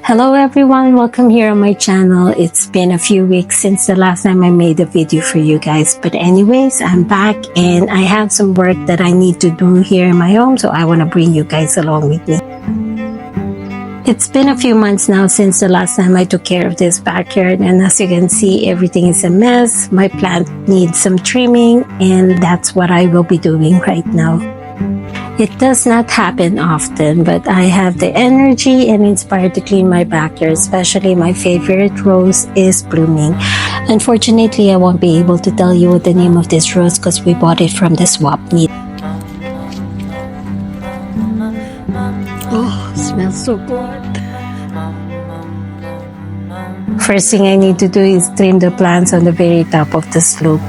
Hello everyone, welcome here on my channel. It's been a few weeks since the last time I made a video for you guys, but anyways, I'm back and I have some work that I need to do here in my home, so I want to bring you guys along with me. It's been a few months now since the last time I took care of this backyard, and as you can see, everything is a mess. My plant needs some trimming, and that's what I will be doing right now. It does not happen often, but I have the energy and inspired to clean my backyard, especially my favorite rose is blooming. Unfortunately, I won't be able to tell you the name of this rose because we bought it from the swap meet. Oh, it smells so good. First thing I need to do is trim the plants on the very top of the slope.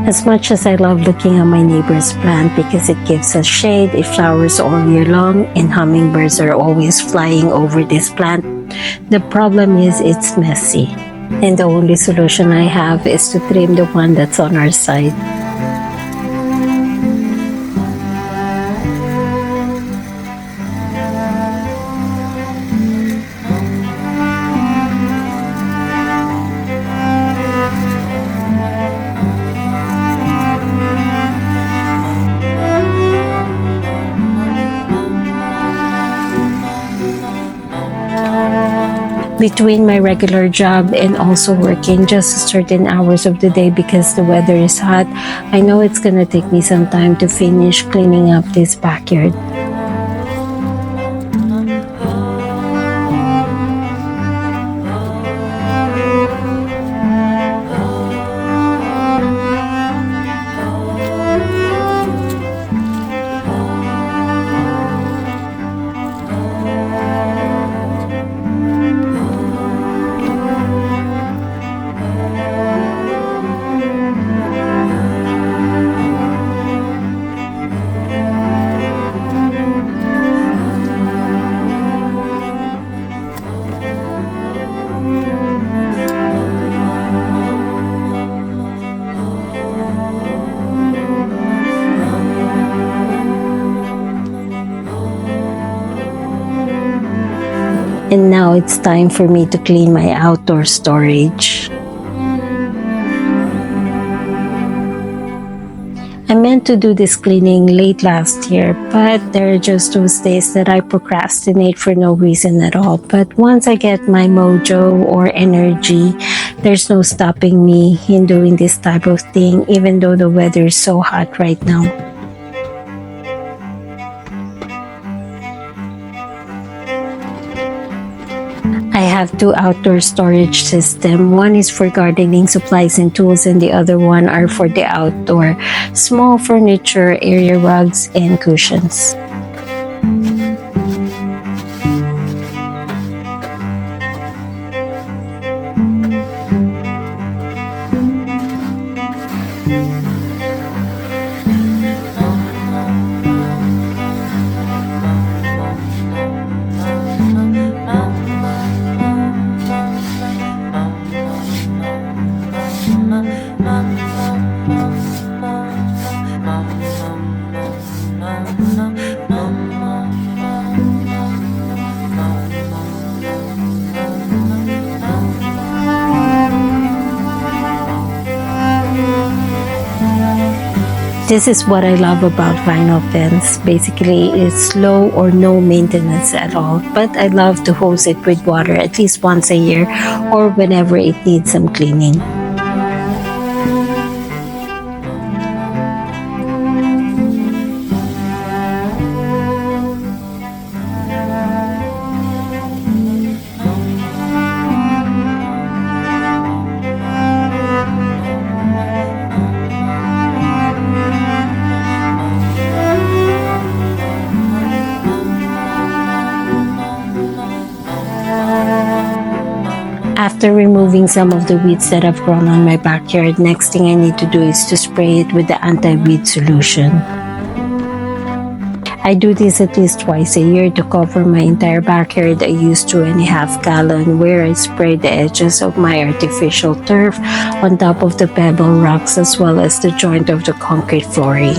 As much as I love looking at my neighbor's plant because it gives us shade, it flowers all year long, and hummingbirds are always flying over this plant, the problem is it's messy. And the only solution I have is to trim the one that's on our side. Between my regular job and also working just certain hours of the day because the weather is hot, I know it's gonna take me some time to finish cleaning up this backyard. And now it's time for me to clean my outdoor storage. I meant to do this cleaning late last year, but there are just those days that I procrastinate for no reason at all. But once I get my mojo or energy, there's no stopping me in doing this type of thing, even though the weather is so hot right now. I have two outdoor storage systems. One is for gardening supplies and tools, and the other one are for the outdoor, small furniture, area rugs, and cushions. This is what I love about vinyl fence. Basically, it's low or no maintenance at all, but I love to hose it with water at least once a year or whenever it needs some cleaning. After removing some of the weeds that have grown on my backyard, next thing I need to do is to spray it with the anti-weed solution. I do this at least twice a year to cover my entire backyard. I use 2.5 gallon where I spray the edges of my artificial turf on top of the pebble rocks as well as the joint of the concrete flooring.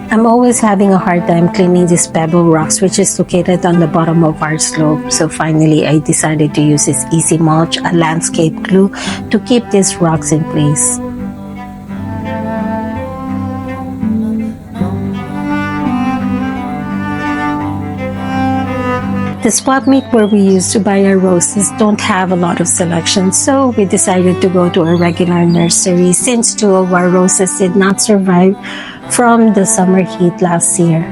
I'm always having a hard time cleaning these pebble rocks, which is located on the bottom of our slope. So finally, I decided to use this easy mulch, a landscape glue, to keep these rocks in place. The swap meet where we used to buy our roses don't have a lot of selection, so we decided to go to a regular nursery since 2 of our roses did not survive from the summer heat last year.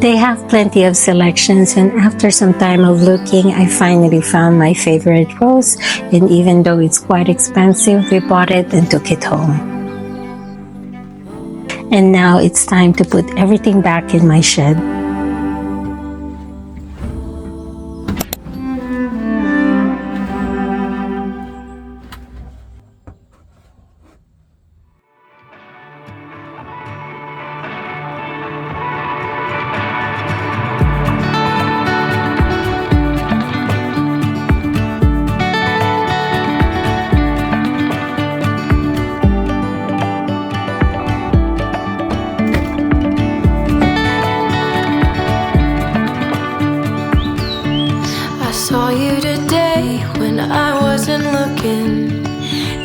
They have plenty of selections, and after some time of looking, I finally found my favorite rose, and even though it's quite expensive, we bought it and took it home. And now it's time to put everything back in my shed. Saw you today when I wasn't looking.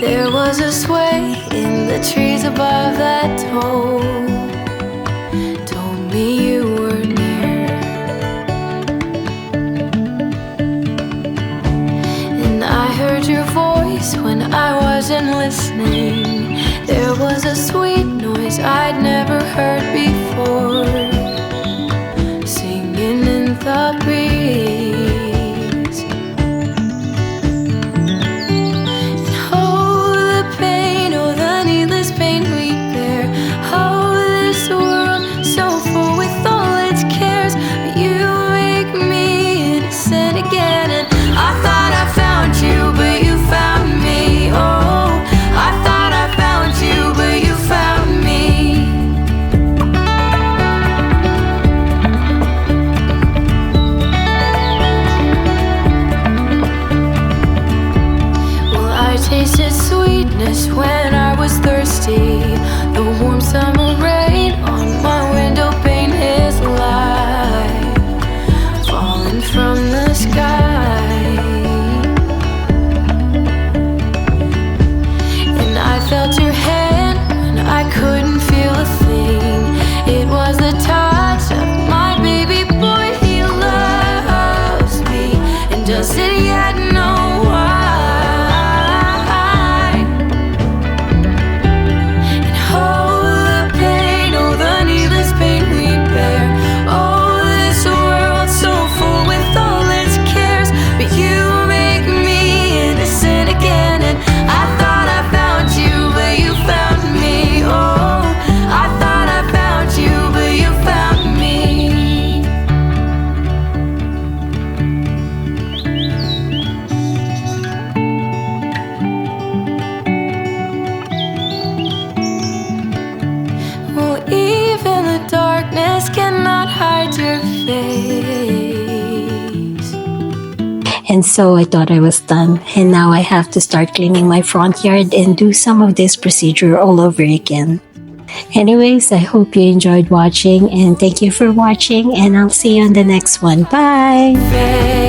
There was a sway in the trees above that told me you were near. And I heard your voice when I wasn't listening. There was a sweet noise I'd never heard before, singing in the breeze. Tasted sweetness when I was thirsty. The warm summer rain on my window pane is light falling from the sky. And I felt your hand when I couldn't feel a thing. It was the touch of my baby boy. He loves me and doesn't yet know why. And so I thought I was done. And now I have to start cleaning my front yard and do some of this procedure all over again. Anyways, I hope you enjoyed watching, and thank you for watching, and I'll see you on the next one. Bye!